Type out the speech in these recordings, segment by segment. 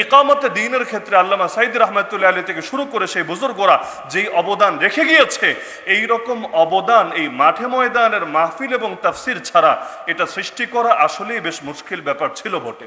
ইকামতে দ্বীনের ক্ষেত্রে আল্লামা সাঈদ রাহমাতুল্লাহ আলাইহি থেকে শুরু করে সেই বুজুর্গরা যেই অবদান রেখে গিয়েছে, এই রকম অবদান এই মাঠে ময়দানের মাহফিল এবং তাফসির ছাড়া এটা সৃষ্টি করা আসলেই বেশ মুশকিল ব্যাপার ছিল বটে।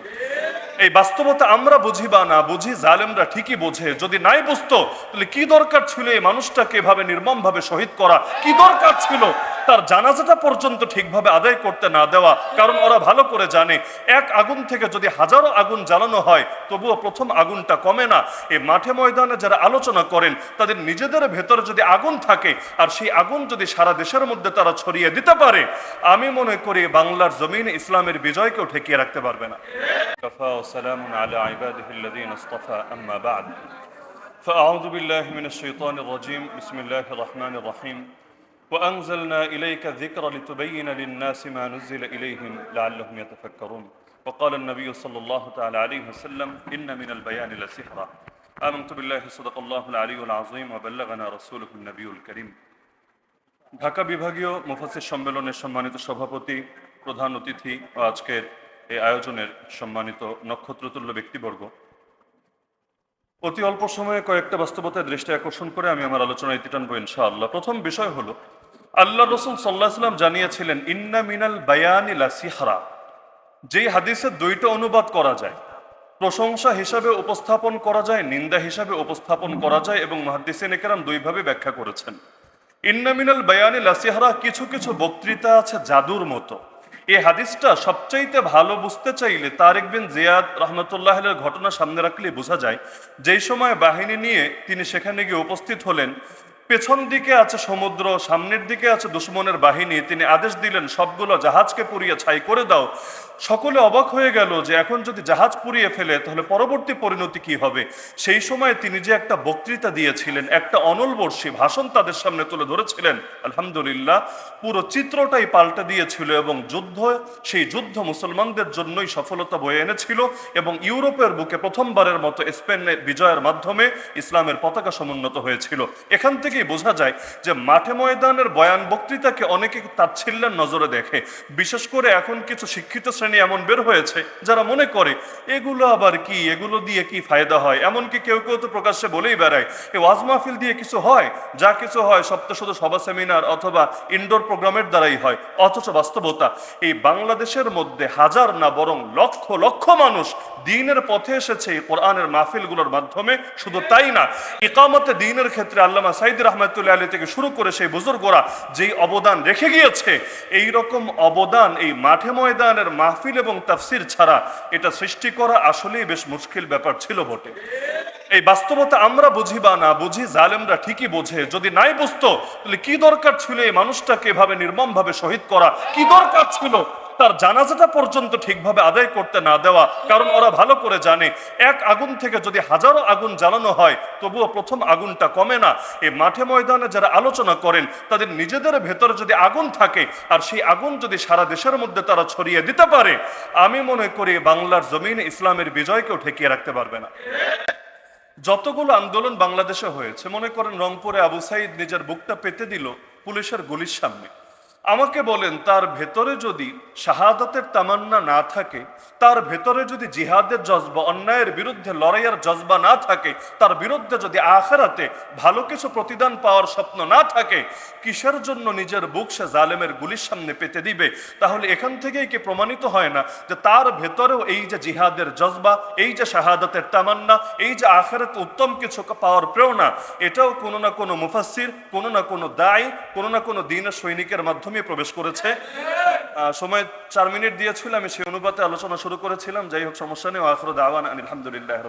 এই বাস্তবতা আমরা বুঝি বা না বুঝি, জালেমরা ঠিকই বোঝে। যদি নাই বুঝতো তাহলে কি দরকার ছিল এই মানুষটাকে এভাবে নির্মমভাবে শহীদ করা? কি দরকার ছিল তার জানাজাটা পর্যন্ত ঠিকভাবে আদায় করতে না দেওয়া? কারণ ওরা ভালো করে জানে, এক আগুন থেকে যদি হাজারো আগুন জ্বালানো হয় তবুও প্রথম আগুনটা কমে না। এই মাঠে ময়দানে যারা আলোচনা করেন তাদের নিজেদের ভেতরে যদি আগুন থাকে আর সেই আগুন যদি সারা দেশের মধ্যে তারা ছড়িয়ে দিতে পারে, আমি মনে করি বাংলার জমিনে ইসলামের বিজয়কেও ঠেকিয়ে রাখতে পারবে না। وسلام على عباده الذين اصطفى أما بعد فأعوذ بالله من الشيطان الرجيم بسم الله الرحمن الرحيم وأنزلنا إليك الذكر لتبين للناس ما نزل إليهم لعلهم يتفكرون وقال النبي صلى الله تعالى عليه وسلم إن من البيان لسحرا آمنت بالله صدق الله العلي العظيم وبلغنا رسوله النبي الكريم ঢাকা বিভাগীয় মুফাসসির সম্মেলনের সম্মানিত সভাপতি, প্রধান অতিথি ও আজকের এই আয়োজনের সম্মানিত নক্ষত্রতুল্য ব্যক্তিবর্গ, অতি অল্প সময়ে কয়েকটা বাস্তবতার দৃষ্টি আকর্ষণ করে আমি আমার আলোচনা ইতি টানবো ইনশাআল্লাহ। প্রথম বিষয় হলো, আল্লাহ রাসূল সাল্লাল্লাহু আলাইহি ওয়াসাল্লাম জানিয়েছিলেন ইন্না মিনাল বায়ানি লাসিহরা। যেই হাদিসের দুইটা অনুবাদ করা যায়, প্রশংসা হিসাবে উপস্থাপন করা যায়, নিন্দা হিসাবে উপস্থাপন করা যায়, এবং মুহাদ্দিসিনে কেরাম দুইভাবে ব্যাখ্যা করেছেন। ইন্না মিনাল বায়ানি লাসিহরা, কিছু কিছু বক্তৃতা আছে জাদুর মতো। এই হাদিসটা সবচাইতে ভালো বুঝতে চাইলে তারিক বিন জিয়াদ রহমতুল্লাহ আলাইহির ঘটনা সামনে রাখলে বোঝা যায়। যেই সময় বাহিনী নিয়ে তিনি সেখানে গিয়ে উপস্থিত হলেন, পেছন দিকে আছে সমুদ্র, সামনের দিকে আছে দুশমনের বাহিনী। তিনি আদেশ দিলেন সবগুলো জাহাজকে পুড়িয়ে ছাই করে দাও। সকলে অবাক হয়ে গেল যে এখন যদি জাহাজ পুড়িয়ে ফেলে তাহলে পরবর্তী পরিণতি কি হবে। সেই সময় তিনি যে একটা বক্তৃতা দিয়েছিলেন, একটা অনলবর্ষী ভাষণ তাদের সামনে তুলে ধরেছিলেন, আলহামদুলিল্লাহ পুরো চিত্রটাই পাল্টে দিয়েছিল। এবং সেই যুদ্ধ মুসলমানদের জন্যই সফলতা বয়ে এনেছিল, এবং ইউরোপের বুকে প্রথমবারের মতো স্পেনের বিজয়ের মাধ্যমে ইসলামের পতাকা সমুন্নত হয়েছিল। এখান থেকেই বোঝা যায় যে মাঠে ময়দানের বয়ান বক্তৃতাকে অনেকে তাচ্ছিল্যের নজরে দেখে। বিশেষ করে এখন কিছু শিক্ষিত শ্রেণী এমন বের হয়েছে যারা মনে করে এগুলো আবার কি, এগুলো দিয়ে কি ফায়দা হয়। এমনকি কেউ কেউ তো প্রকাশ্যে বলেই বেড়ায় এই ওয়াজ মাহফিল দিয়ে কিছু হয়, যা কিছু হয় সব তো শুধু সভা সেমিনার অথবা ইনডোর প্রোগ্রামের দ্বারাই হয়। অথচ বাস্তবতা এই বাংলাদেশের মধ্যে হাজার না বরং লক্ষ লক্ষ মানুষ দ্বীনের পথে এসেছে এই কোরআনের মাহফিলগুলোর মাধ্যমে। শুধু তাই না, ইকামতে দ্বীনের ক্ষেত্রে আল্লামা সাঈদ রাহমাতুল্লাহ আলাইহি থেকে শুরু করে সেই বুজুর্গরা যেই অবদান রেখে গিয়েছে, এই রকম অবদান এই মাঠে ময়দানের মাহফিল এবং তাফসির ছাড়া এটা সৃষ্টি করা আসলেই বেশ মুশকিল ব্যাপার ছিল বটে। এই বাস্তবতা আমরা বুঝি বা না বুঝি, জালেমরা ঠিকই বোঝে। যদি নাই বুঝতো তাহলে কি দরকার ছিল এই মানুষটাকে এভাবে নির্মমভাবে শহীদ করা? কি দরকার ছিল তার জানাজাটা পর্যন্ত ঠিকভাবে আদায় করতে না দেওয়া? কারণ ওরা ভালো করে জানে, এক আগুন থেকে যদি হাজারো আগুন জ্বালানো হয় তবুও প্রথম আগুনটা কমে না। এই মাঠে ময়দানে যারা আলোচনা করেন তাদের নিজেদের ভেতরে যদি আগুন থাকে আর সেই আগুন যদি সারা দেশের মধ্যে তারা ছড়িয়ে দিতে পারে, আমি মনে করি বাংলার জমিনে ইসলামের বিজয়কেও ঠেকিয়ে রাখতে পারবে না। যতগুলো আন্দোলন বাংলাদেশে হয়েছে, মনে করেন রংপুরে আবু সাঈদ নিজের বুকটা পেতে দিল পুলিশের গুলির সামনে। আমাকে বলেন, তার ভেতরে যদি শাহাদাতের তামান্না না থাকে, তার ভেতরে যদি জিহাদের জজবা, অন্যায়ের বিরুদ্ধে লড়াইয়ের জজবা না থাকে, তার বিরুদ্ধে যদি আখিরাতে ভালো কিছু প্রতিদান পাওয়ার স্বপ্ন না থাকে, কিসের জন্য নিজের বুক সে জালেমের গুলির সামনে পেতে দিবে? তাহলে এখান থেকেই কি প্রমাণিত হয় না যে তার ভেতরেও এই যে জিহাদের জজবা, এই যে শাহাদাতের তামান্না, এই যে আখিরাতে উত্তম কিছু পাওয়ার প্রেরণা, এটাও কোনো না কোনো মুফাসসির, কোনো না কোনো দায়ী, কোনো না কোনো দ্বীনের সৈনিকের মাধ্যমে প্রবেশ করেছে। সময় 4 মিনিট দিয়েছিল, আমি সেই অনুপাতে আলোচনা শুরু করেছিলাম। যাই হোক, সমস্যা নেই। আখিরু দাওয়ানা আলহামদুলিল্লাহ।